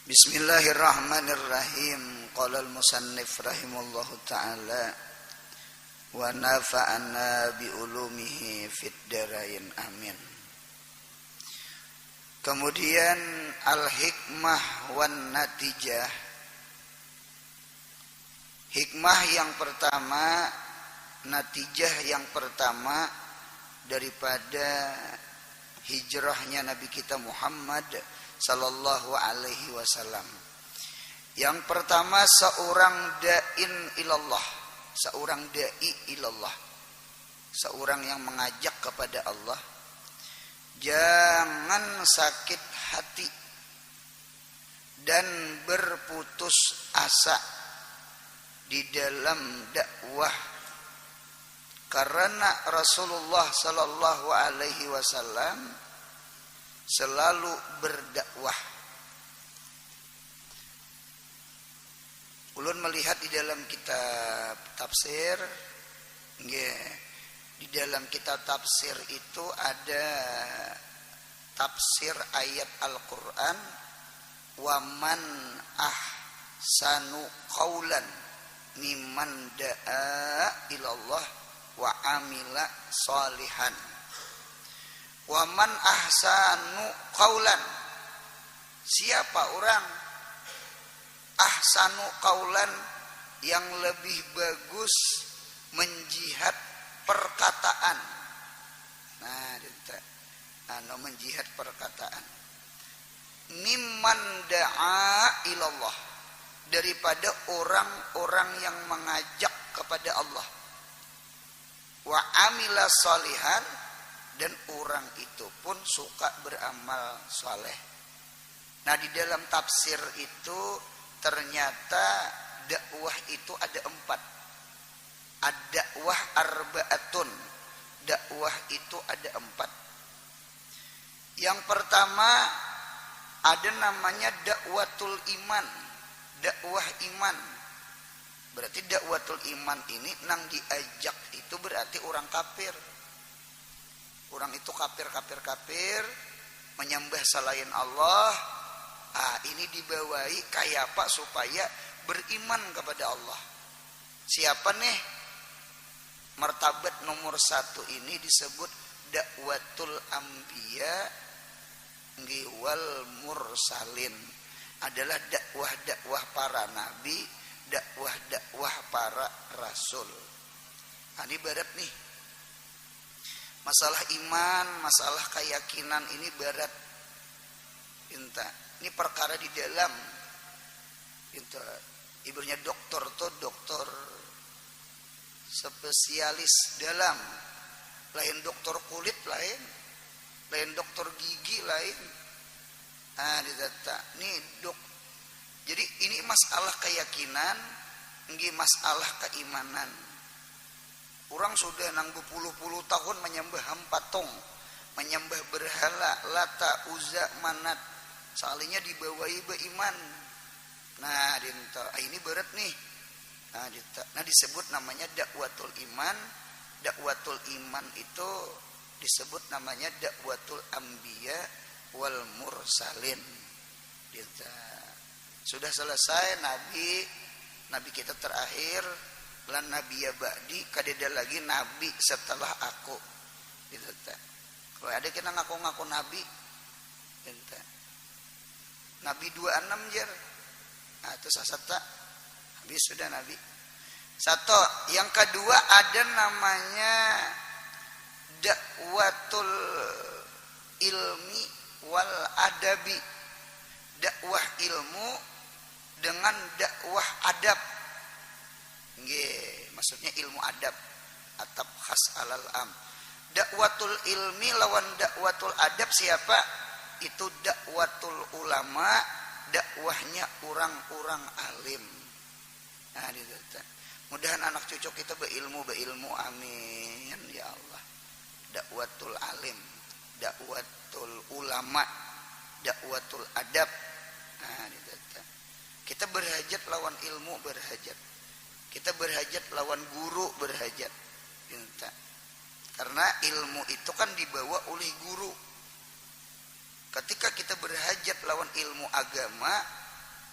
Bismillahirrahmanirrahim. Qala al-musannif rahimahullahu ta'ala wa nafa'ana bi ulumihi fid darain amin. Kemudian al-hikmah wan natijah. Hikmah yang pertama, natijah yang pertama daripada hijrahnya Nabi kita Muhammad sallallahu alaihi wasallam. Yang pertama, seorang da'in ilallah, seorang da'i ilallah, seorang yang mengajak kepada Allah, jangan sakit hati dan berputus asa di dalam dakwah, karena Rasulullah sallallahu alaihi wasallam selalu berdakwah. Ulun melihat di dalam kitab tafsir, di dalam kitab tafsir itu ada tafsir ayat Al-Quran, wa man ahsanu qawlan mimman da'a ilallah wa amila salihan. Wa man ahsanu qaulan, siapa orang ahsanu qaulan yang lebih bagus menjihad perkataan. Nah, menjihad perkataan. Mimman da'a ilallah, daripada orang-orang yang mengajak kepada Allah. Wa amila salihan, dan orang itu pun suka beramal soleh. Nah, di dalam tafsir itu ternyata dakwah itu ada 4. Ad-dakwah arba'atun. Dakwah itu ada 4. Yang pertama ada namanya dakwatul iman. Dakwah iman. Berarti dakwatul iman ini nang diajak itu berarti orang kafir. Orang itu kafir, menyembah selain Allah. Ini dibawahi kayak apa supaya beriman kepada Allah. Siapa nih? Martabat nomor 1 ini disebut dakwatul anbiya wal mursalin. Adalah dakwah-dakwah para nabi, dakwah-dakwah para rasul. Ini berat nih. Masalah iman, masalah keyakinan ini berat. Ini perkara di dalam. Ibunya dokter tuh dokter spesialis dalam. Lain dokter kulit lain dokter gigi lain. Jadi ini masalah keyakinan, ini masalah keimanan. Orang sudah nang berpuluh-puluh tahun menyembah patung, menyembah berhala, Lata, Uzza, Manat. Soalnya dibawahi beriman. Nah, ini berat nih. Nah, disebut namanya dakwatul iman. Dakwatul iman itu disebut namanya dakwatul anbiya wal mursalin. Sudah selesai nabi kita terakhir. Lan nabi ya ba'di, kadeda lagi nabi setelah aku. Kalau ada kita ngaku-ngaku nabi, nabi 26 jer. Itu sasata. Habis sudah nabi. Satu, yang kedua ada namanya dakwatul ilmi wal adabi. Dakwah ilmu dengan dakwah adab. Maksudnya ilmu adab atau khas alal am. Dakwatul ilmi lawan dakwatul adab siapa? Itu dakwatul ulama, dakwahnya orang-orang alim. Mudahan anak cucu kita berilmu, amin ya Allah. Dakwatul alim, dakwatul ulama, dakwatul adab. Kita berhajat lawan ilmu, berhajat. Kita berhajat lawan guru, berhajat. Karena ilmu itu kan dibawa oleh guru. Ketika kita berhajat lawan ilmu agama,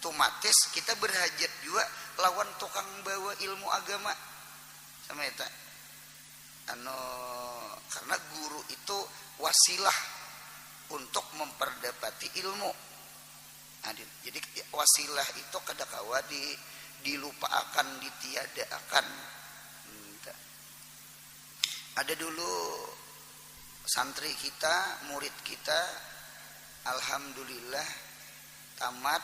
otomatis kita berhajat juga lawan tukang bawa ilmu agama sama eta karena guru itu wasilah untuk memperdapati ilmu. Jadi wasilah itu kadakawa dilupakan, ditiadakan. Ada dulu santri kita, murid kita, alhamdulillah tamat,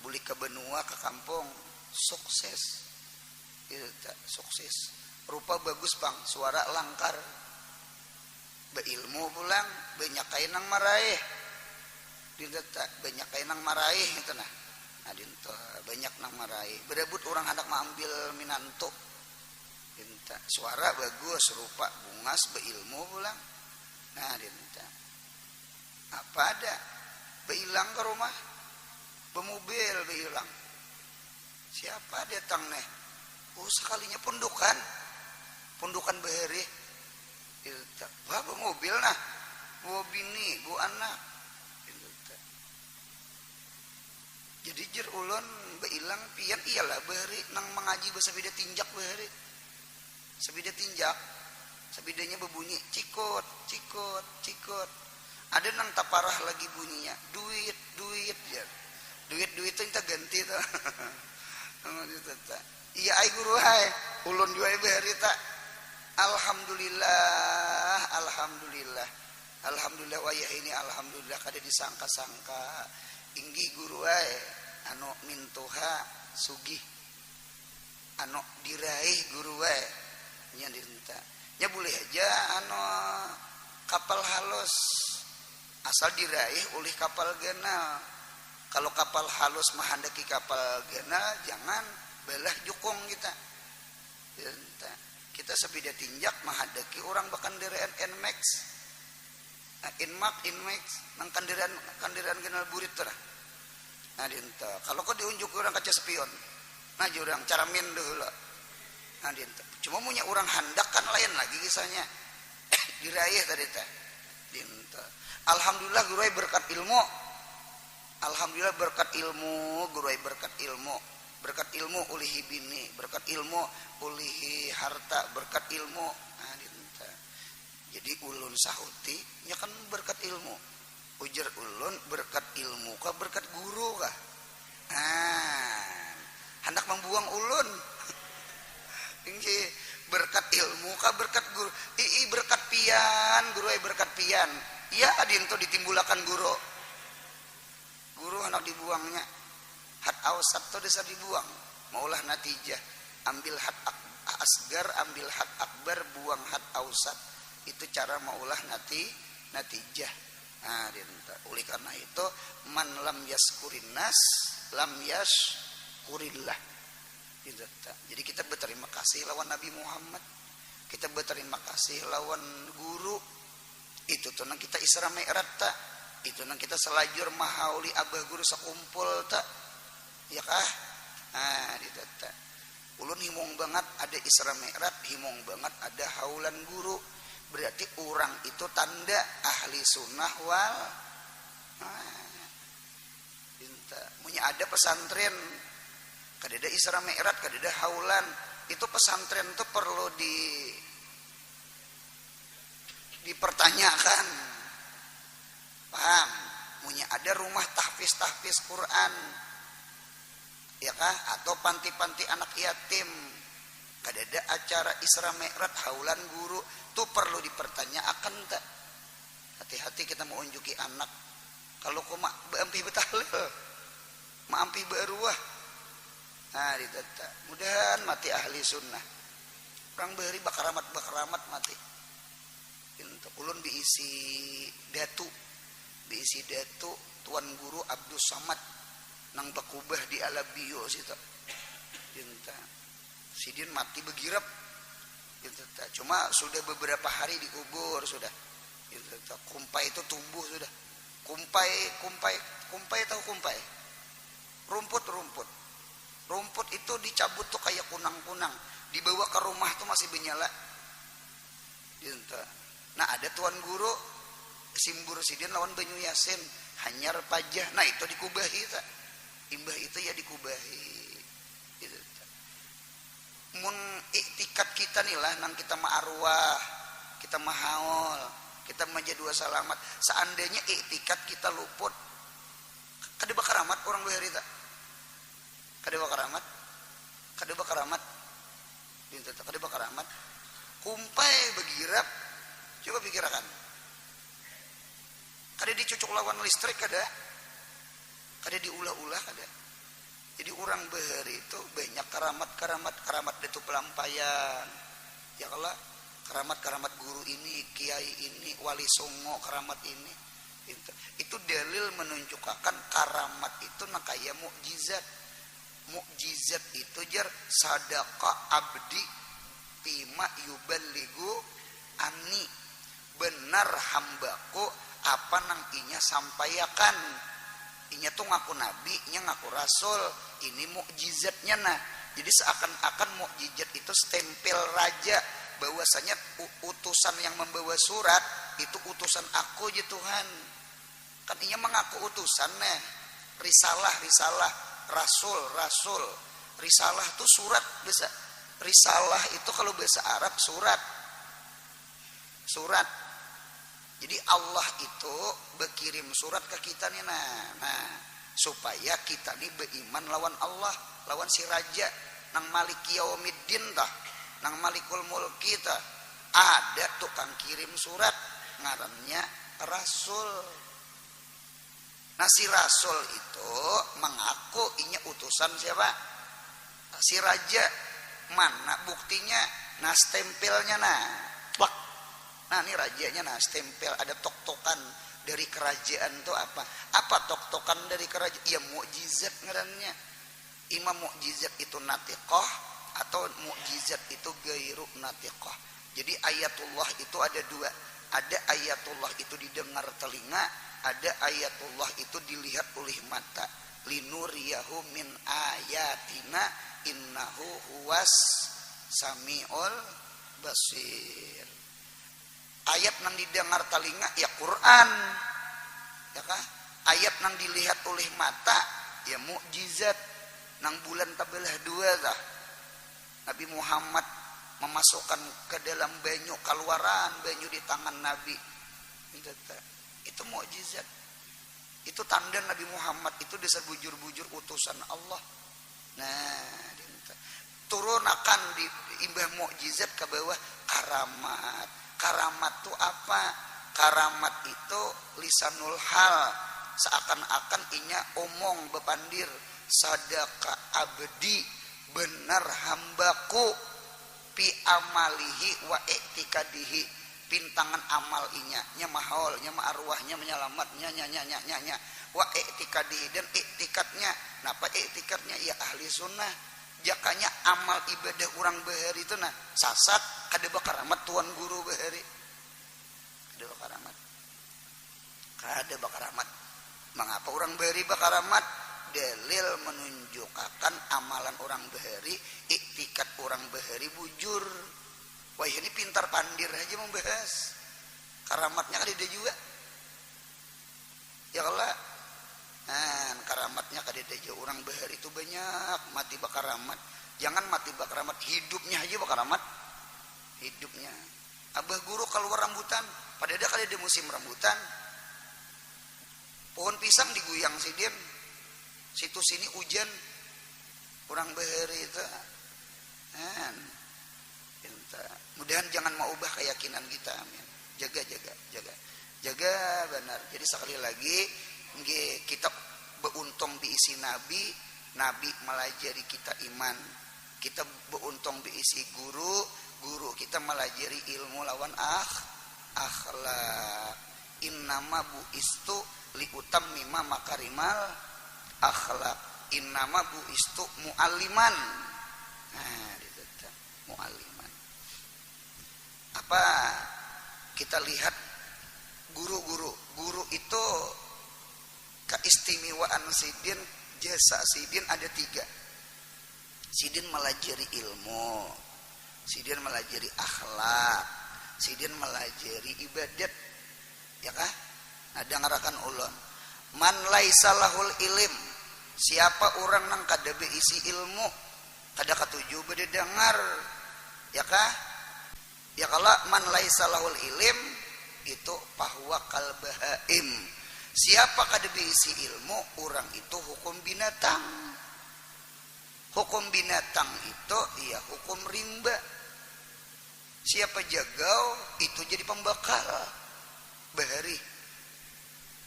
buli ke benua ke kampung, sukses. Sukses. Rupa bagus bang, suara langkar. Beilmu pulang, banyak kainang maraih. Banyak kainang maraih itu nah. Adinto banyak nang maraih. Berebut orang hendak mengambil minanto. Dinta suara bagus, rupa bungas, beilmu pulang. Nah dinta apa ada? Beilang ke rumah, bemobil beilang. Siapa datang nih? Oh sekalinya pundukan beheri. Wah mobil nah, bawa bini, bawa anak. Jadi jer ulun beilang pian iyalah beheri nang mengaji bahasa bida tinjak beheri. Sabida tinjak, sabidanya berbunyi cikot, cikot, cikot. Ada nang taparah lagi bunyinya, duit, duit ya. Duit itu kita ganti tuh. Iya ai guru hai, ulun juga beheri tak. Alhamdulillah, alhamdulillah, alhamdulillah wayah ini alhamdulillah kada disangka-sangka. Inggi guru ai, anu mintuha sugih, anu diraih guru ai, nya dinta. Ya boleh aja anu kapal halus, asal diraih oleh kapal genal. Kalau kapal halus menghendaki kapal genal, jangan belah jukung kita. Dinta. Kita sepeda tinjak menghadaki orang bahkan kendaraan Nmax, Inmax, nang kendaraan kenal burit terah. Nah dinta, kalau kau diunjuk orang kaca spion, nah jurang cara min dulu. Nah dinta, cuma punya orang handak kan lain lagi kisahnya. Diraih tadi teh. Dinta. Alhamdulillah guruai berkat ilmu. Alhamdulillah berkat ilmu, guruai berkat ilmu. Berkat ilmu ulihi bini, berkat ilmu ulihi harta, berkat ilmu. Nah, dinta. Jadi ulun sahuti nya kan berkat ilmu. Ujar ulun berkat ilmu kah berkat guru kah? Hendak membuang ulun. Ini berkat ilmu kah berkat guru? Berkat pian, guru berkat pian. Iya adinto ditimbulakan guru. Guru hendak dibuangnya. Hat awsat itu desa dibuang, maulah natijah. Ambil hat asgar, ambil hat akbar, buang hat awsat. Itu cara maulah natijah. Nah, dinta. Oleh karena itu, man lam yaskurin nas, lam yaskurillah. Dinta. Jadi kita berterima kasih lawan Nabi Muhammad. Kita berterima kasih lawan guru. Itu tuh nang kita Isra Mi'raj tak. Itu nang kita selajur mahauli abah guru sakumpul tak. Ya kah? Nah, ditata. Ulun himung banget ada Isra Mi'raj, himung banget ada haulan guru. Berarti orang itu tanda ahli sunnah wal. Punya ada pesantren, kadeda Isra Mi'raj, kadeda haulan. Itu pesantren itu perlu dipertanyakan. Paham? Punya ada rumah tahfiz Quran. Ya kah? Atau panti-panti anak yatim. Kadada acara Isra Mi'raj haulan guru itu perlu dipertanyakan tak? Hati-hati kita mau unjuki anak. Kalau kau mak beampi betahlil, maampi beruah. Nah ditata. Mudahan mati ahli sunnah. Orang beri bakaramat mati. Untuk ulun diisi datu tuan guru Abdus Samad. Nang bakubah di Alabio situ. Dinta. Sidin mati begirap. Dinta. Cuma sudah beberapa hari dikubur sudah. Dinta. Kumpai itu tumbuh sudah. Kumpai tahu kumpai? Rumput itu dicabut tuh kayak kunang-kunang. Dibawa ke rumah tuh masih menyala. Dinta. Nah ada tuan guru simbur sidin lawan Banyu Yasin. Hanyar pajah. Nah itu dikubahi tak. imbah itu ya dikubahi gitu. Mun iktikad kita nih lah nang kita mah arwah, kita mah haul, kita mah jadua salamat. Seandainya iktikad kita luput, kada bakaramat orang behari tak? Kada bakaramat, kada bakaramat, dinta kada bakaramat. Kumpai begirap, coba pikirkan. Kada dicucuk lawan listrik kada diulah-ulah kada. Jadi orang behari itu banyak karamat itu pelampaian. Ya Allah, karamat guru ini, kiai ini, wali songo karamat ini. Itu dalil menunjukkan karamat itu nakaya mukjizat. Mukjizat itu jar sadaqah abdi bima yuballigu anni. Benar hambaku apa nang inya sampaikan. Inya tuh ngaku nabi, inya ngaku rasul. Ini mukjizatnya nah. Jadi seakan-akan mukjizat itu stempel raja bahwasanya utusan yang membawa surat itu utusan aku ya Tuhan. Kan inya mengaku utusan nah. Risalah, rasul. Risalah tuh surat bisa. Risalah itu kalau bahasa Arab surat. Jadi Allah itu berkirim surat ke kita nih nah supaya kita nih beriman lawan Allah, lawan si raja nang maliki yaumiddin tah, nang malikul mulki tah. Ada tukang kirim surat ngarannya rasul. Nah si rasul itu mengaku inya utusan siapa? Si raja. Mana buktinya? Nah stempelnya nah. Nah ini rajanya nah stempel ada tok-tokan dari kerajaan itu apa? Apa tok-tokan dari kerajaan? Ya mukjizat ngarannya. Imam mukjizat itu natiqah atau mukjizat itu gairu natiqah. Jadi ayatullah itu ada dua. Ada ayatullah itu didengar telinga, ada ayatullah itu dilihat oleh mata. Linuriyahu min ayatina innahu huwas samiul basir. Ayat nang didengar telinga ya Quran, ya kah? Ayat nang dilihat oleh mata ya mukjizat. Nang bulan tabelah dua dah. Nabi Muhammad memasukkan ke dalam banyu keluaran banyu di tangan Nabi. Itu mukjizat. Itu tanda Nabi Muhammad itu desa bujur-bujur utusan Allah. Nah, turun akan di imbah mukjizat ke bawah karamat. Karamat itu apa? Karamat itu lisanul hal. Seakan-akan inya omong bepandir. Sadaka abdi benar hambaku. Pi amalihi wa iktikadihi. Pintangan amal inya. Nya mahol, nya arwahnya menyelamatnya. Nya. Wa iktikadihi. Dan iktikadnya. Napa iktikadnya? Ya ahli sunnah. Jakanya amal ibadah orang behari itu nah sasat kada bakaramat tuan guru behari kada bakaramat. Mengapa orang behari bakaramat? Dalil menunjukkan amalan orang behari, iktikad orang behari bujur. Wah ini pintar pandir aja membahas karamatnya kada juga ya Allah. Nah, karamatnya kadeda orang behar itu banyak mati bakaramat. Jangan mati bakaramat, hidupnya aja bakaramat. Hidupnya. Abah guru keluar rambutan, padahal kadeda musim rambutan. Pohon pisang diguyang sidin. Situ sini hujan. Orang behar itu. Nah, mudahan jangan mau ubah keyakinan kita. Amin. Jaga benar. Jadi sekali lagi kita beruntung diisi Nabi melajari kita iman. Kita beruntung diisi guru kita melajari ilmu lawan akhlak. Innama buistu liutammima makarimal akhlak. Innama buistu mualliman. Nah, itu mualliman. Apa kita lihat guru itu keistimewaan sidin, jasa sidin ada 3. Sidin melajari ilmu, sidin melajari akhlak, sidin melajari ibadat, ya kah? Nah, dengarkan ulun. Man laisa lahul ilim, Siapa orang nang kada beisi ilmu, kada katuju bade dengar, ya kah? Ya kalau man laisa lahul ilim itu bahwa kal bahaim. Siapa kada beisi ilmu, orang itu hukum binatang. Hukum binatang itu ya hukum rimba. Siapa jagau itu jadi pembakal. Bahari.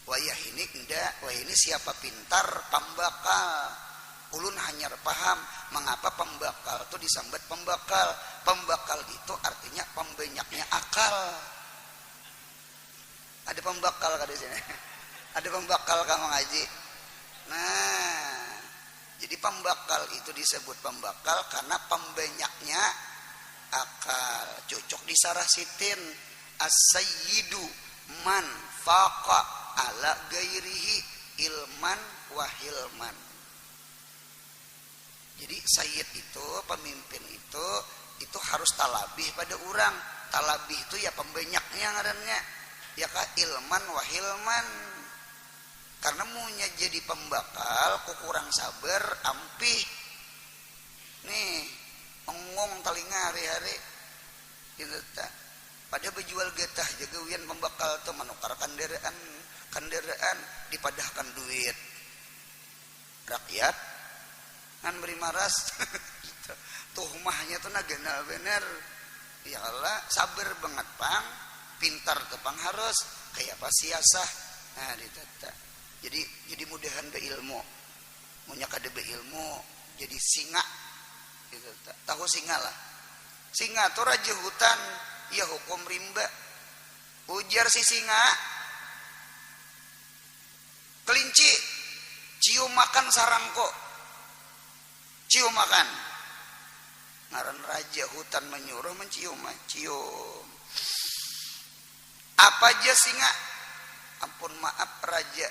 Wayah ini enggak, wayah ini siapa pintar pembakal. Ulun hanya paham mengapa pembakal itu disambat pembakal. Pembakal itu artinya pembanyaknya akal. Ada pembakal kada sini. Ada pembakal kamu ngaji. Nah, jadi pembakal itu disebut pembakal karena pembanyaknya akal. Cocok disarah sitin as-sayyidu man faqa ala gairihi ilman wa hilman. Jadi sayyid itu, pemimpin itu harus talabih pada orang. Talabih itu ya pembanyaknya ngarannya. Ya kah ilman wa hilman. Karena munya jadi pembakal kurang sabar ampih. Nih, ngomong telinga hari-hari. Gitu tak. Pada berjual getah jaga wian pembakal tuh menukar kendaraan dipadahkan duit. Rakyat kan beri maras. Tuhmahnya tuh nagenal bener. Ya Allah, sabar banget pang, pintar tepang harus kayak apa siasah. Nah, ditata. Jadi mudahan be ilmu. Munya kada be ilmu jadi singa. Gitu. Tahu singa lah. Singa tuh raja hutan, ya hukum rimba. Ujar si singa. Kelinci cium makan sarangko. Cium makan. Ngaran raja hutan menyuruh mencium. Apa aja singa? Ampun maaf raja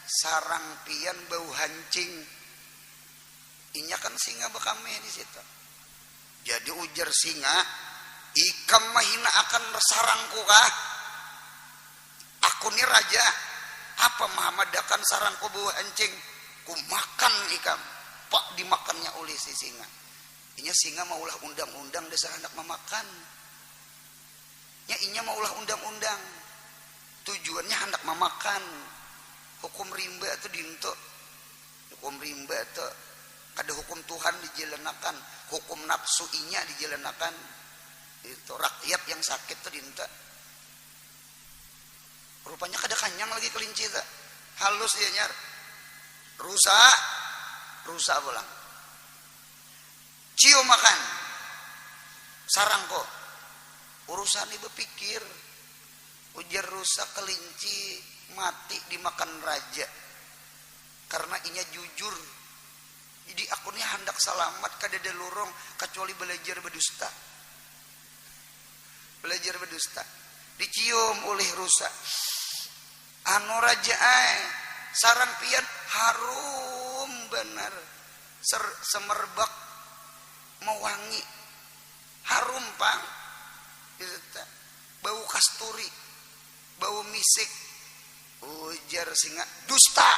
sarang pian bau hancing. Inya kan singa bekame di situ. Jadi ujar singa, ikam mahina akan sarangku kah? Aku nih raja, apa Muhammadakan sarangku bau hancing? Ku makan ikam. Pak dimakannya oleh si singa. Inya singa maulah undang-undang desa hendak memakan. Inya maulah undang-undang. Tujuannya hendak memakan. Hukum rimba itu dinto. Hukum rimba itu kada hukum Tuhan dijalanakan, hukum nafsu inya dijalanakan. Itu rakyat yang sakit itu dinto. Rupanya kada kanyang lagi kelinci itu. Halus dia nyar. Rusak pulang. Cium makan. Sarang kok. Urusan ini berpikir. Ujar rusak kelinci mati dimakan raja. Karena inya jujur. Jadi akunnya hendak selamat kada ada lorong kecuali belajar berdusta. Belajar berdusta. Dicium oleh rusak. Anu raja sarang pian harum benar. Semerbak mewangi. Harum pang. Bau kasturi. Bau misik. Ujar singa, dusta.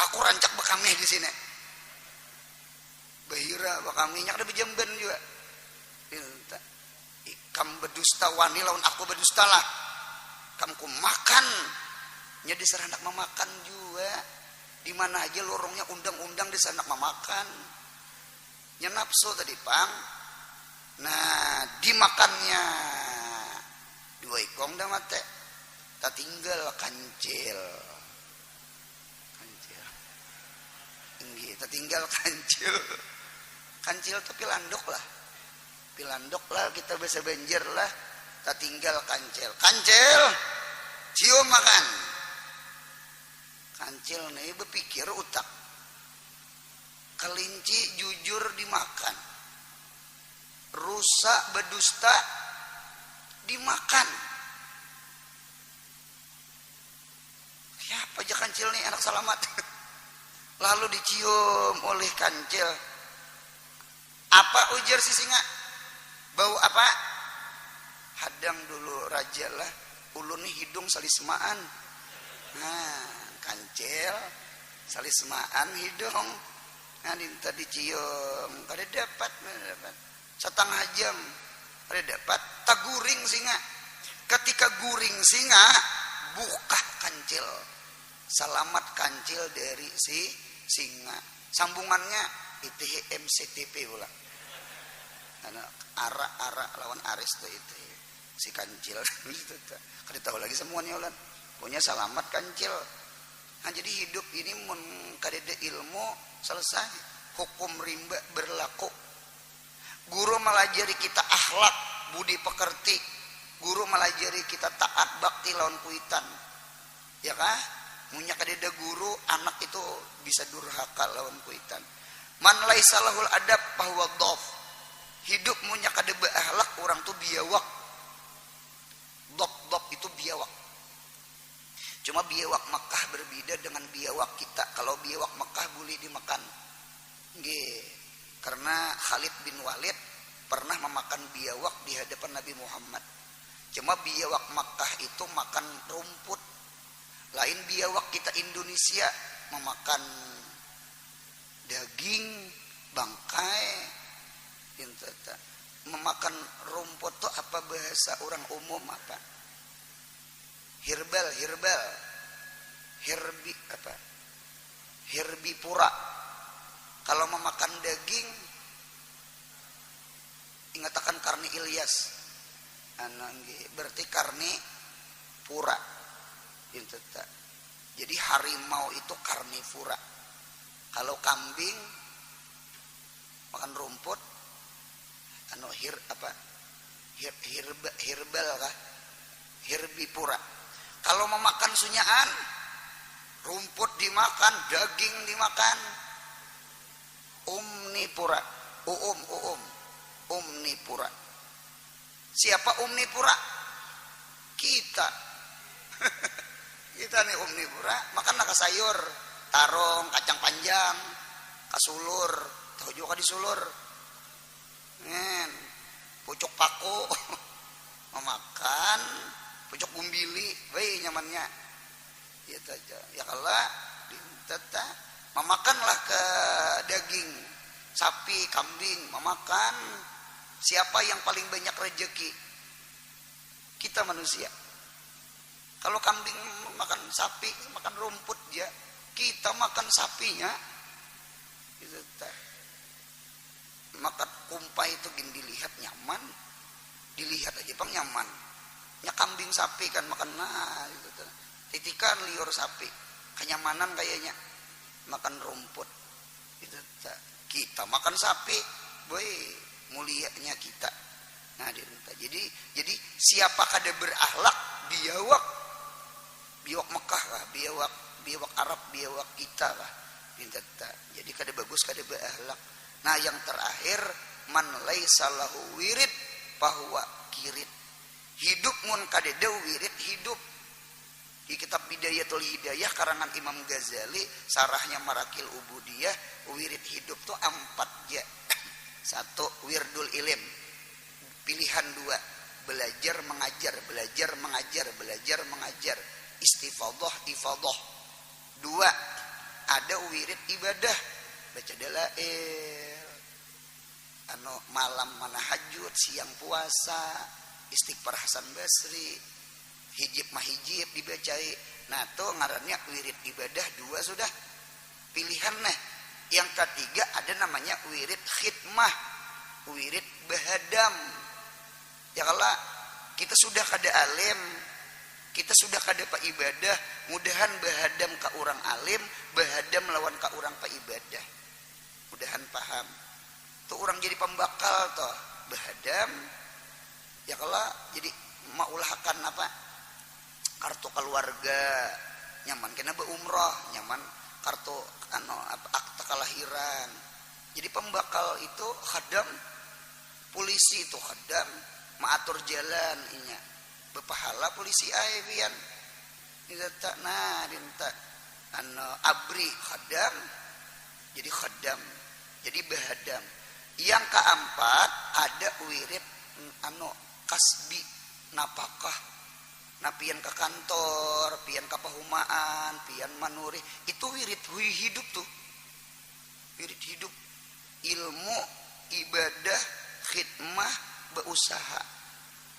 Aku rancak bekami di sini. Bahira bekaminya ada bejamban juga. Ikam berdusta wani lawan aku berdusta lah. Kamku makan. Nya disana hendak memakan juga. Di mana aja lorongnya undang-undang disana hendak memakan. Nya nafsu tadi pang. Nah, dimakannya dua ikong dah mate. Tak tinggal kancil. Tak tinggal kancil. Kancil itu pilandok lah. Pilandok lah kita bisa banjir lah. Tak tinggal kancil. Kancil. Cium makan. Kancil nih berpikir utak. Kelinci jujur dimakan. Rusak berdusta dimakan. Siapa aja kancil nih anak selamat. Lalu dicium oleh kancil. Apa ujar si singa? Bau apa? Hadang dulu raja lah. Ulun nih hidung salismaan. Nah, kancil salismaan hidung ngadinta dicium kada dapat setengah jam kada dapat taguring singa ketika guring singa buka kancil selamat kancil dari si singa sambungannya ITH MCTP pula karena arak lawan aris tuh itu si kancil gitu kada tahu lagi semuanya ulan punya selamat kancil. Nah jadi hidup ini mun kadede ilmu selesai hukum rimba berlaku. Guru melajari kita akhlak budi pekerti, guru melajari kita taat bakti lawan kuitan, ya kah? Munya kadede guru anak itu bisa durhaka lawan kuitan. Man laisa lahul adab fahuwa dhaf. Hidup munya kadebe akhlak orang tuh biawak. Dhaf itu biawak. Cuma biawak Mekah berbeda dengan biawak kita. Kalau biawak Mekah boleh dimakan. Nggih. Karena Khalid bin Walid pernah memakan biawak di hadapan Nabi Muhammad. Cuma biawak Mekah itu makan rumput. Lain biawak kita Indonesia memakan daging, bangkai. Memakan rumput itu apa bahasa orang umum apa? Herbal herbivora. Kalau memakan daging ingatakan karni Ilyas berarti karni pura jadi harimau itu karnivora. Kalau kambing makan rumput herbal kah herbivora. Kalau memakan sunyaan, rumput dimakan, daging dimakan. Omnivora, omnivora. Siapa omnivora? Kita. Kita nih omnivora, makanlah ke sayur, tarong, kacang panjang, kasulur, tahu juga disulur. Pucuk pako, memakan. Pucuk bumbili, baik nyamannya. Gitu aja. Ya kalau ditata, memakanlah ke daging sapi, kambing, memakan. Siapa yang paling banyak rezeki? Kita manusia. Kalau kambing makan sapi, makan rumput ya. Kita makan sapinya. Gitu. Maka kumpai itu dilihat nyaman, dilihat aja bang nyaman. Ya kambing sapi kan makan gitu. Titikan liur sapi kenyamanan kayaknya makan rumput gitu. Kita makan sapi boy mulianya kita. Nah jadi siapa kada berakhlak biawak Mekah lah biawak Arab biawak kita lah gitu. Jadi kada bagus kada berakhlak. Nah yang terakhir man laisa lahu wirid fahuwa kirid. Hidup mun kadede wirid hidup. Di kitab Bidayatul Hidayah karangan Imam Ghazali sarahnya Marakil Ubudiyah wirid hidup tuh 4 ya. 1 wirdul ilim. Pilihan 2 belajar mengajar istifadah ifadah. 2 ada wirid ibadah baca dalail malam manahajud siang puasa istighfar Hasan Basri hijib mahijib dibacai. Nah tuh ngarannya wirid ibadah 2 sudah pilihan. Nah yang ketiga ada namanya wirid khidmah wirid bahadam. Ya kalau kita sudah kada alim kita sudah kada pa ibadah mudahan bahadam ka orang alim bahadam lawan ka orang pa ibadah mudahan paham tuh orang jadi pembakal toh bahadam. Ya kalau jadi maulahkan apa kartu keluarga nyaman kena umroh nyaman kartu akta kelahiran. Jadi pembakal itu khadam polisi itu khadam maatur jalan inya bepahala polisi aebian dinta nah dinta abri khadam jadi khadam jadi bahadam. Yang keempat ada wirid kasbi napakah Nah pian ke kantor, pian ke pahumaan, pian manuri, itu wirid hidup tuh. Wirid hidup. Ilmu, ibadah, khidmah, berusaha.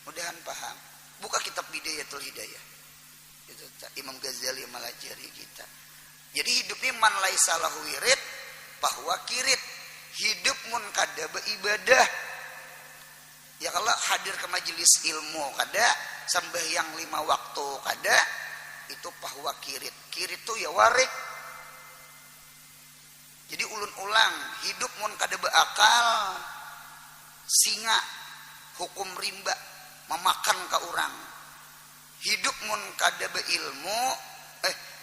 Mudahan paham. Buka kitab Bidayatul Hidayah. Itu Imam Ghazali melajari kita. Jadi hidup ini man laisa lahu wirid bahwa kirit. Hidup mun kada beribadah. Ya kalau hadir ke majelis ilmu kada, sembahyang 5 waktu kada, itu bahwa kirit. Kirit itu ya warik. Jadi ulun ulang, hidup mun kada beakal, singa hukum rimba memakan ke orang. Hidup mun kada beilmu,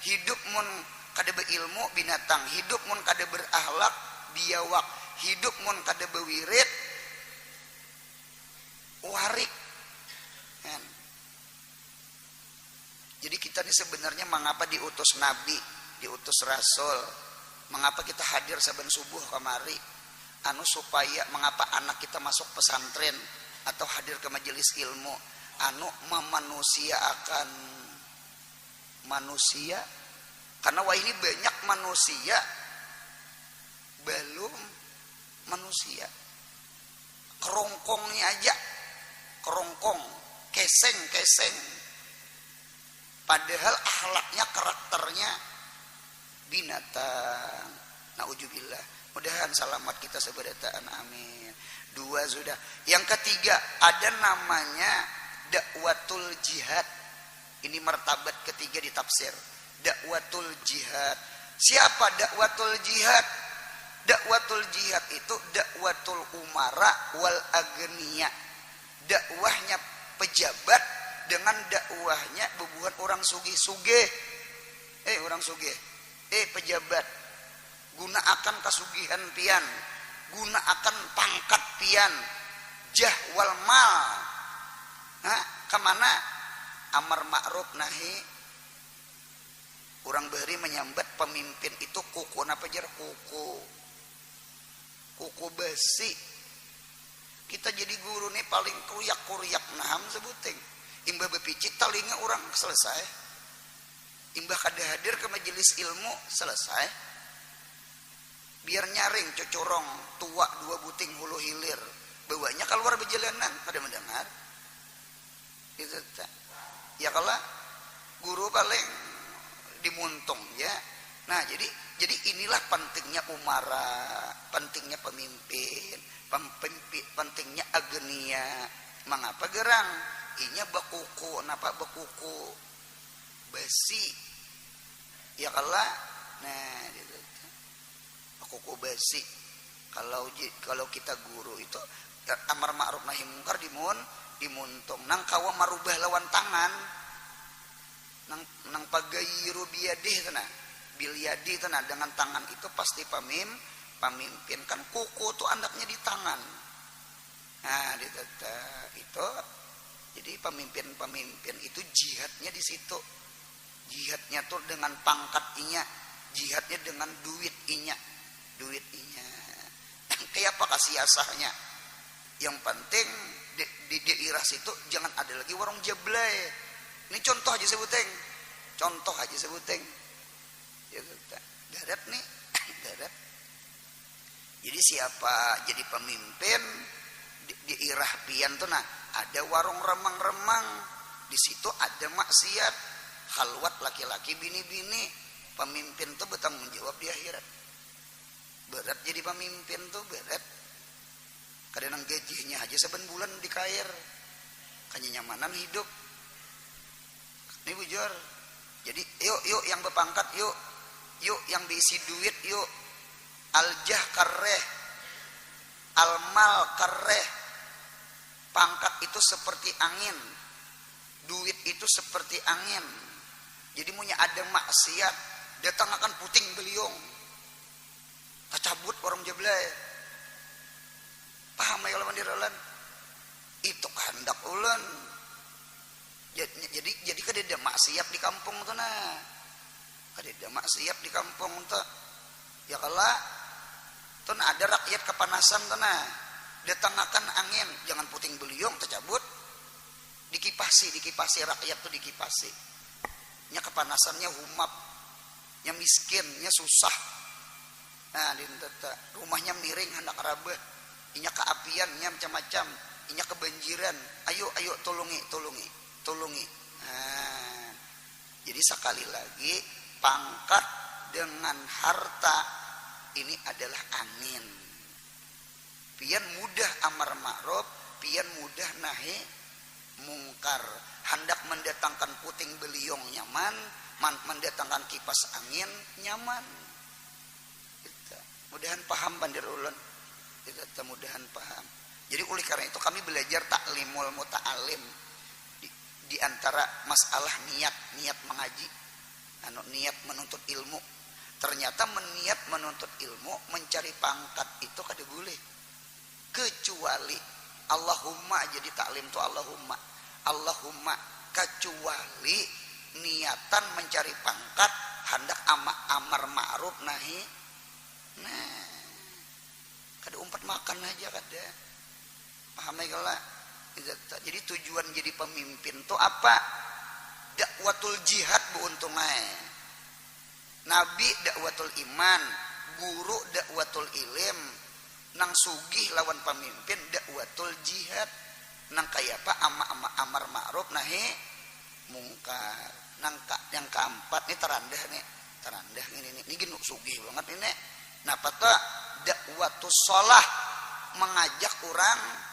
hidup mun kada beilmu binatang, hidup mun kada berakhlak biawak, hidup mun kada bewirid warik. Kan? Jadi kita ini sebenarnya mengapa diutus nabi, diutus rasul, mengapa kita hadir saben subuh kemari, supaya mengapa anak kita masuk pesantren atau hadir ke majelis ilmu, memanusiakan manusia, karena wah ini banyak manusia belum manusia, kerongkongnya aja, kerongkong, keseng, padahal akhlaknya, karakternya binatang. Nauzubillah. Mudahan selamat kita sebadataan, amin. 2 sudah. Yang ketiga ada namanya dakwatul jihad. Ini martabat ketiga di tafsir. Dakwatul jihad. Siapa dakwatul jihad? Dakwatul jihad itu dakwatul umara wal agniya. Dakwahnya pejabat dengan dakwahnya bubuhan orang sugih-sugih. Orang sugih. Pejabat. Guna akan kasugihan pian, guna akan pangkat pian, jah wal mal. Nah, kemana? Amar ma'ruf nahi. Orang beri menyambat pemimpin itu kuku napa jar kuku besi. Kita jadi guru nih paling kuyak naham sebuting. Imbah bepicit talinga orang selesai. Imbah kada hadir ke majelis ilmu selesai. Biar nyaring cocorong tua 2 buting hulu hilir bawanya keluar berjalanan pada mendengar itu ya kalau guru paling dimuntung ya. Nah jadi inilah pentingnya umara, pentingnya pemimpin, pentingnya agenia. Mengapa gerang inya bakuku, napa bakuku besi ya kalau nah gitu. Kuku besi. Kalau kita guru itu amar ma'ruf nahi mungkar dimuntung. Nang kawa marubah lawan tangan. Nang pagayiru biyadih tanah. Bilyadi tanah dengan tangan itu pasti pemimpin. Kan kuku tuh andaknya di tangan. Nah, itu jadi pemimpin itu jihadnya di situ. Jihadnya tuh dengan pangkatnya, jihadnya dengan duitnya. Kayak apa kasiasahnya? Yang penting di daerah situ jangan ada lagi warung jeblay. Ini contoh aja sebuteng. Ya, darat nih, darat. Jadi siapa jadi pemimpin di daerah pian tuh nah ada warung remang-remang, di situ ada maksiat, khalwat laki-laki bini-bini, pemimpin tuh bertanggung jawab di akhirat. Berat jadi pemimpin tuh berat. Kadang gajinya aja saben bulan dikair. Kanya nyamanan hidup. Ini bujur. Jadi yuk yang berpangkat yuk yang diisi duit yuk. Aljah kareh, almal kareh. Pangkat itu seperti angin, duit itu seperti angin. Jadi punya ada maksiat, datang akan puting beliung. Kacabut warung jeblay. Paham ya kalau mandiralan? Itu kehendak ulen. Jadi kadeda maksiat di kampung tuh nah. Kadeda maksiat di kampung tuh. Ya kalau tuh ada rakyat kepanasan tuh nah. Datang akan angin, jangan puting beliung tercabut. dikipasi rakyat tuh dikipasi. Nya kepanasannya humap, nya miskin, nya susah. Nah, dinteta rumahnya miring hendak rabeh, inya keapian, nya macam-macam, inya kebanjiran. Ayo tolongi. Nah, jadi sekali lagi pangkat dengan harta ini adalah angin. Pian mudah amar ma'ruf, pian mudah nahi mungkar. Hendak mendatangkan puting beliung nyaman, mendatangkan kipas angin nyaman. Kita mudahan paham bandir ulun. Kita mudahan paham. Jadi oleh karena itu kami belajar taklimul muta'alim di antara masalah niat mengaji, niat menuntut ilmu. Ternyata niat menuntut ilmu mencari pangkat itu kada boleh. Kecuali Allahumma, jadi taklim itu Allahumma kecuali niatan mencari pangkat hendak amar ma'ruf nahi. Nah, kada umpat makan aja kada. Paham ya? Jadi tujuan jadi pemimpin itu apa? Dakwatul jihad buuntungnya. Nabi dakwatul iman, guru dakwatul ilim, nang sugih lawan pemimpin dakwatul jihad. Nang kaya apa amar ma'ruf nahi mungkar. Nang yang keempat nih terandah ini gini sugih banget ini. Napa tuh dakwatus shalah, mengajak orang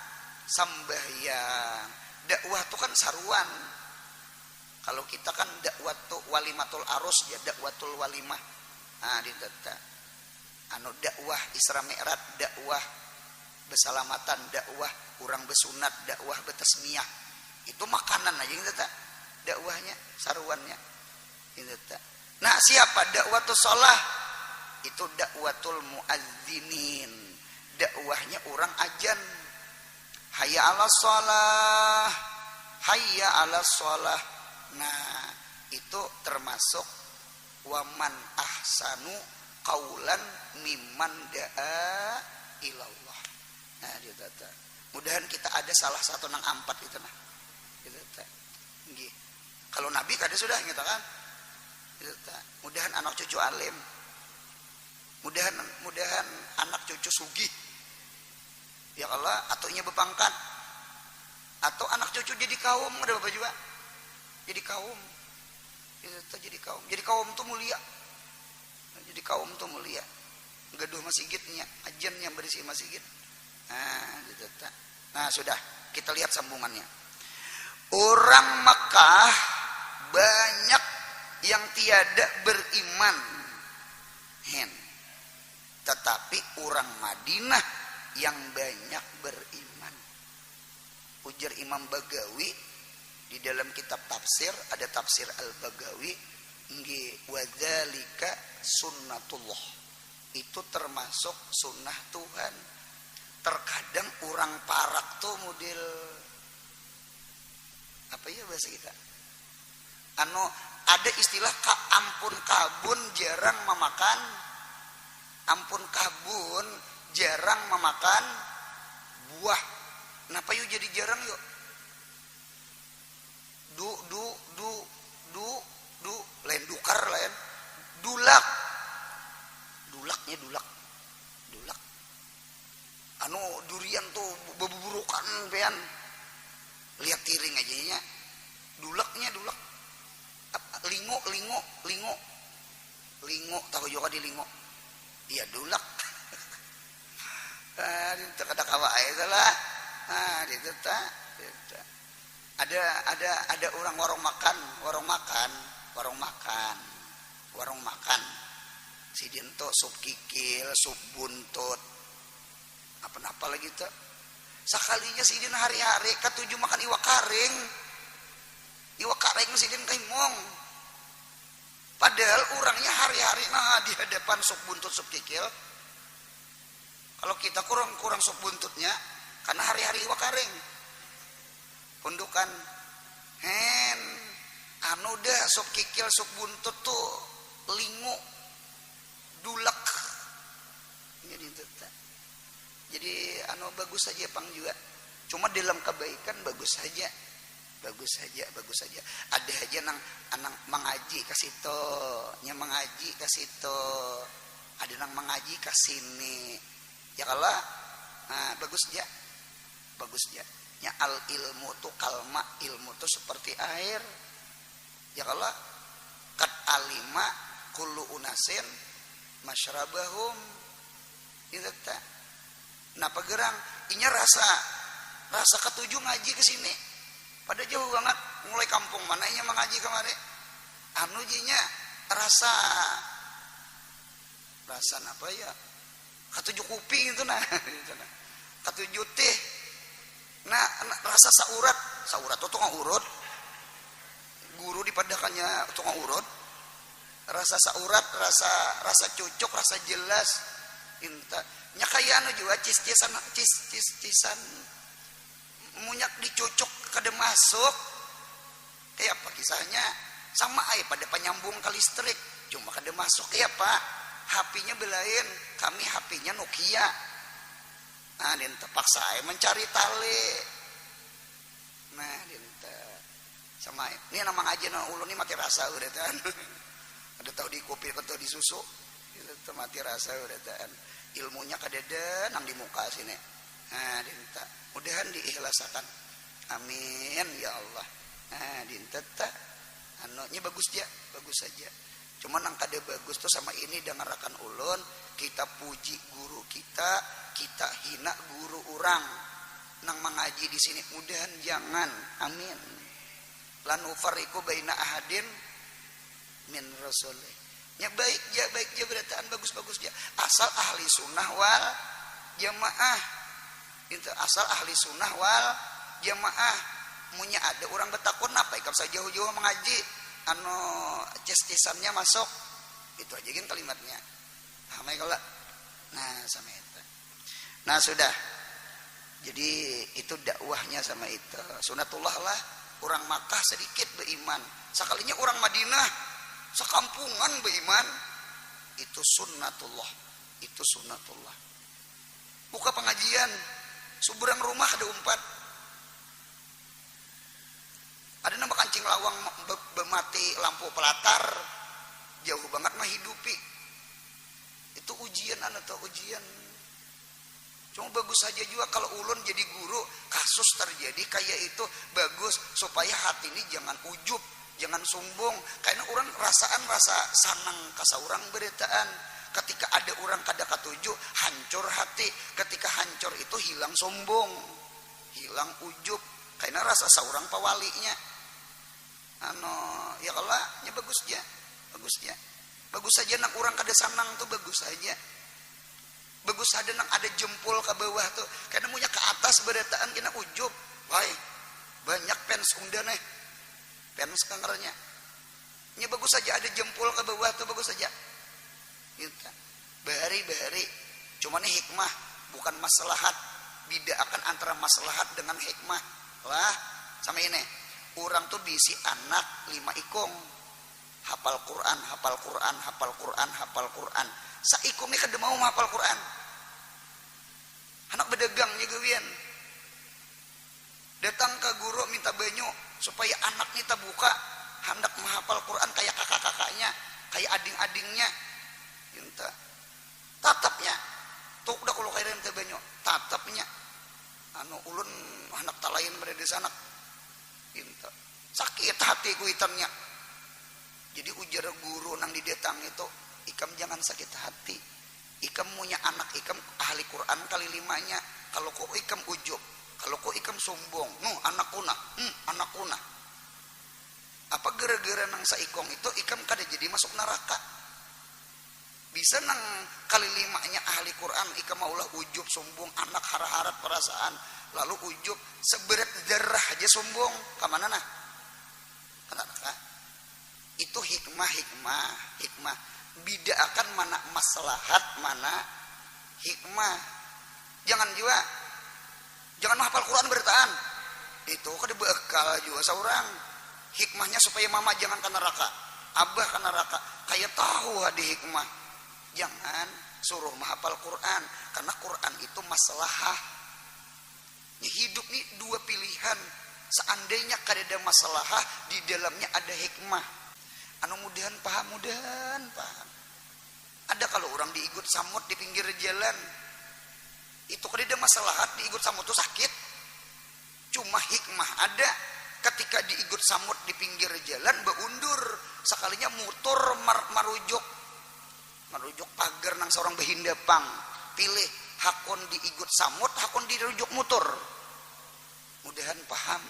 sambahyang. Dakwah itu kan saruan. Kalau kita kan dakwatu walimatul arus, ya dakwatul walimah. Nah, ditata dakwah Isra Mi'raj, dakwah besalamatan, dakwah kurang besunat, dakwah betasmiyah. Itu makanan aja gitu tak? Dakwahnya, saruannya. Gitu tak? Nah, siapa dakwatul shalah? Itu dakwatul muadzinin. Dakwahnya orang ajan. Hayya 'alas shalah, hayya 'alas shalah. Nah, itu termasuk waman ahsanu qaulan mimman da'a ilallah. Nah, ditata. Mudahan kita ada salah satu nang ampat itu nah. Ditata. Nggih. Kalau Nabi kada sudah gitu kan. Ditata. Mudahan anak cucu alim. Mudahan anak cucu sugih. Ya Allah, atau nya bepangkat. Atau anak cucu jadi kaum, ada Bapak juga. Jadi kaum. Ditata jadi kaum. Jadi kaum tuh mulia. Jadi kaum tuh mulia. Gaduh masjidnya, ajan yang berisi masjid. Nah, gitu. Nah, sudah kita lihat sambungannya. Orang Makkah banyak yang tiada beriman. Tetapi orang Madinah yang banyak beriman. Ujar Imam Bagawi di dalam kitab tafsir, ada tafsir Al-Bagawi, wadzalika sunnatullah. Itu termasuk sunnah Tuhan. Terkadang orang parak tuh model apa ya bahasa kita? Ada istilah ampun kabun jarang memakan. Ampun kabun jarang memakan buah. Kenapa yuk jadi jarang yuk? Lain dukar lain. Dulaknya dulak. Durian tuh beburukan pian. Lihat tiring aja nya. Dulaknya dulak. Lingo tahu juga di lingo. Iya dulak. Itu kata kawa itu lah. Itu tak. Ada orang warung makan. Si dinto sup kikil, sup buntut. Apa lagi tuh? Sakalinya si din hari-hari ketujuh makan iwak karing. Iwak karing si din kaimong. Padahal orangnya hari-hari di hadapan sup buntut, sup kikil. Kalau kita kurang sup buntutnya, karena hari-hari iwak karing. Pundukan dah sup kikil, sup buntut tuh lingu, dulak. Jadi bagus saja pang juga. Cuma dalam kebaikan bagus saja. bagus saja ada aja nang anang mengaji ka situ nya mengaji ka situ ada nang mengaji ka sini ya kalau bagus aja nya al ilmu tu kalma ilmu tu seperti air ya kalau kat alima kullu unasin masyrabahum itu tak napa gerang inya rasa ketujuh ngaji ke sini pada jauh banget mulai kampung mananya mengaji kemari anu jinya rasa apa ya ketujuh kuping itu nah ketujuh teh nah rasa saurat itu tukang urut guru dipadakannya tukang urut rasa saurat rasa cocok rasa jelas inta nya kaya anu juga cis-cisan munyak dicocok kada masuk kayak apa kisahnya sama pada penyambung ke listrik cuma kada masuk kayak apa HP-nya belain kami HP-nya Nokia nah dinta paksa mencari tali nah dinta sama ini nama ngaji na ulun ini mati rasa udah kan ada tahu di kopi atau di susu itu mati rasa udah kan ilmunya kadeda nang di muka sini nah dinta mudahan diikhlasakan amin ya Allah nah dinta tak anunya bagus saja cuman nang kada bagus tuh sama ini dengarkan ulun kita puji guru kita hina guru orang nang mengaji di sini mudahan jangan amin lan ufariqu baina ahadin min rasulih nya baik berataan bagus ya asal ahli sunnah wal jamaah itu asal ahli sunnah wal jamaah munya ada orang betakun apa ikam saja jauh-jauh mengaji anu cis-cisannya masuk itu aja kan kalimatnya hamai kalau nah sama itu nah sudah jadi itu dakwahnya sama itu sunatullah lah orang Makkah sedikit beriman sekalinya orang Madinah sekampungan beriman itu sunnatullah buka pengajian seberang rumah ada umpat ada nama kancing lawang bermati lampu pelatar jauh banget mah hidupi itu ujian atau ujian cuma bagus saja juga kalau ulun jadi guru kasus terjadi kayak itu bagus supaya hati ini jangan ujub jangan sombong karena orang rasa sanang kasa orang beritaan ketika ada orang kada katuju hancur hati ketika hancur itu hilang sombong hilang ujub karena rasa seorang pawalinya ya Allah nya bagus saja nang orang kada sanang tuh bagus saja nang ada jempol ke bawah tuh karena punya ke atas beritaan kena ujub why banyak fans unda nih fans kangernya nya bagus saja ada jempol ke bawah tuh bagus saja gitu. Bahari cuma nih hikmah bukan maslahat bedakan antara maslahat dengan hikmah lah sama ini orang tuh diisi anak 5 ikung hafal Quran saikum nih kada mau hafal Quran anak bedagang nyegewian datang ke guru minta banyu supaya anak kita buka hendak menghafal Quran kayak kakak-kakaknya kayak ading-adingnya minta tatapnya tuh udah kalau kairan teh banyak tatapnya ulun anak talain berada di sana minta sakit hati ku hitamnya jadi ujar guru nang di detang itu ikam jangan sakit hati ikam punya anak ikam ahli Quran kali 5-nya kalau kok ikam ujub kalau kok ikam sombong anakuna apa gara-gara nang saikong itu ikam kada jadi masuk neraka bisa nang kali 5-nya ahli Quran ikam maulah ujub sombong anak harap perasaan lalu ujub seberat darah aja sombong kemana nah kenapa itu hikmah bedakan mana maslahat mana hikmah jangan menghafal Quran bertahan itu kada bekal juga seorang hikmahnya supaya mama jangan ke neraka abah ke neraka kayak tahu di hikmah jangan suruh menghafal Quran karena Quran itu maslahah hidup nih 2 pilihan seandainya kadeda masalah di dalamnya ada hikmah anu mudahan paham. Ada kalau orang diigut samut di pinggir jalan itu kadeda masalah diigut samut itu sakit, cuma hikmah ada ketika diigut samut di pinggir jalan beundur sekalinya mutur marujuk pagar nang seorang behindapang pilih hakon diigut samut hakon dirujuk mutur. Mudahan paham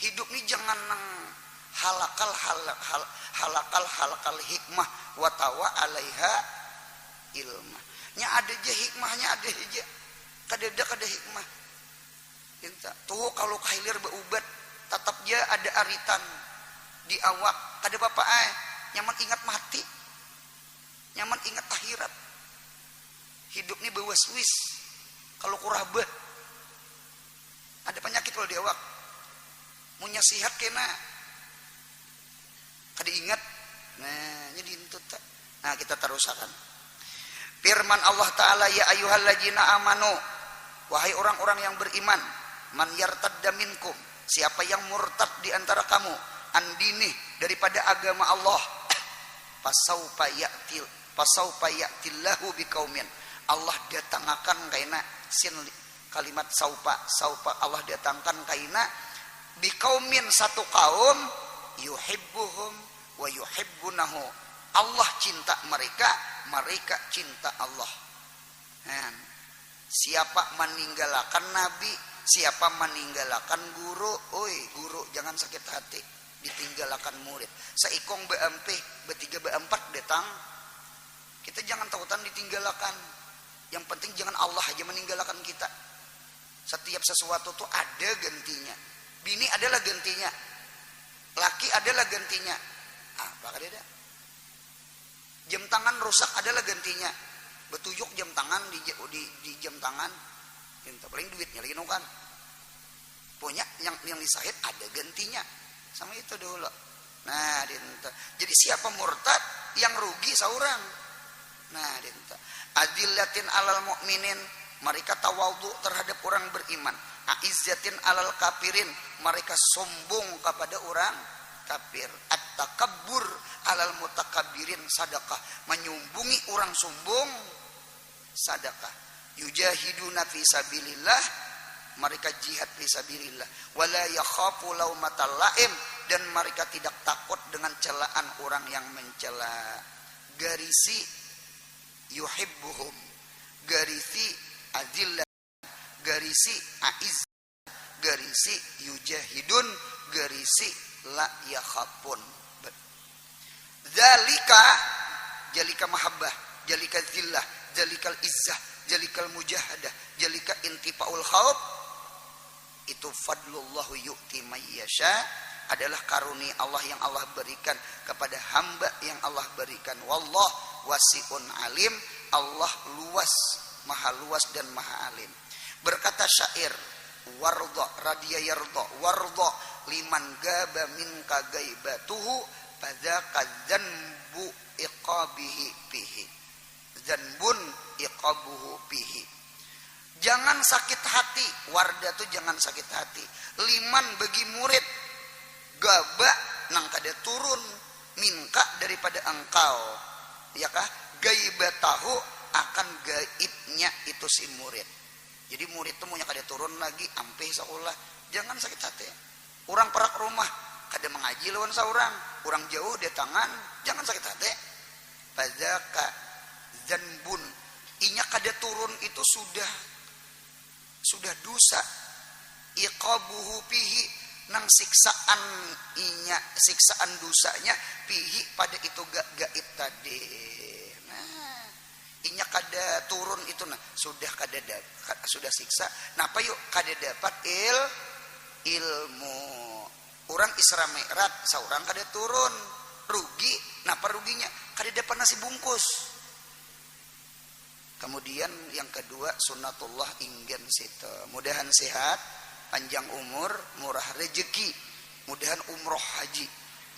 hidup ini jangan nang halakal hikmah watawa alaiha ilmah nya ada aja hikmahnya ada aja kada hikmah inta tuh kalau kahilir beubat tetap dia ada aritan di awak kada bapak nyaman ingat mati nyaman ingat akhirat hidup ini bewaswis kalau kurabah ada penyakit kalau di awak munya sihat kena kada ingat jadi intut nah kita terusakan firman Allah Ta'ala ya ayyuhalladzina amanu wahai orang-orang yang beriman man yartadda minkum siapa yang murtad di antara kamu andini daripada agama Allah pasaufa ya'tillahu biqaumin Allah datangakan kaina sin kalimat saupa Allah datangkan kaina biqaumin satu kaum yuhibbuhum wa yuhibbunahu Allah cinta mereka cinta Allah. Siapa meninggalkan nabi, siapa meninggalkan guru, guru jangan sakit hati ditinggalkan murid. Saikong beampe, betiga beempat datang. Kita jangan takutan ditinggalkan. Yang penting jangan Allah aja meninggalkan kita. Setiap sesuatu tuh ada gantinya. Bini adalah gantinya. Laki adalah gantinya. Apa ada? Jam tangan rusak adalah gantinya. Betujuk jam tangan di jam tangan. Kita paling duitnya lagi kan. Punya yang disahid ada gantinya. Sama itu dulu. Nah, dinta. Jadi siapa murtad yang rugi seorang. Nah, dinta. Adillatin alal mu'minin, mereka tawadhu terhadap orang beriman. Aizzatin alal kafirin, mereka sombong kepada orang kafir. At-takabbur alal mutakabbirin sadaqah, menyumbungi orang sombong sadaqah. Yujahiduna fi sabilillah, mereka jihad fi sabilillah. Wala yakhafu laumatal laim, dan mereka tidak takut dengan celaan orang yang mencela. Garisi yuhibbuhum, garisi adillah, garisi aiz, garisi yujahidun, garisi la yakhafun. Jalika mahabbah, jalika zillah, jalikal izzah, jalikal mujahadah, jalika intifaul khauf. Itu fadlullahu yu'ti mayyasha, adalah karunia Allah yang Allah berikan kepada hamba yang Allah berikan. Wallah wasi'un alim, Allah luas, maha luas dan maha alim. Berkata syair, warda radiya yarda, warda liman gaba minka gaibatuhu fadzaka dzanbu iqabihi fihi, dzanbun iqabuhu fihi. Jangan sakit hati, warda tuh jangan sakit hati. Liman bagi murid, gaba nang kada turun minka daripada engkau, ya kah? Gaibatahu akan gaibnya itu si murid. Jadi murid tuh mau kada turun lagi ampe sekolah, jangan sakit hati. Orang perak rumah kada mengaji lawan seorang, orang jauh dia tangan, jangan sakit hati. Fadzaka dzanbun, inya kada turun itu sudah dosa. Iqabuhu pihi, nang siksaan inya, siksaan dosanya pihi pada itu gaib tadi. Nah, inya kada turun itu nah sudah sudah siksa. Napa yuk kada dapat ilmu. Orang Isra Mi'raj seorang kada turun, rugi. Napa ruginya? Kada dapat nasi bungkus. Kemudian yang kedua sunnatullah inggan situ. Mudahan sehat, panjang umur, murah rezeki. Mudahan umroh haji.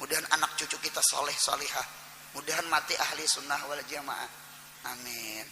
Mudahan anak cucu kita soleh solehah. Mudahan mati ahli sunnah wal jamaah. Amin.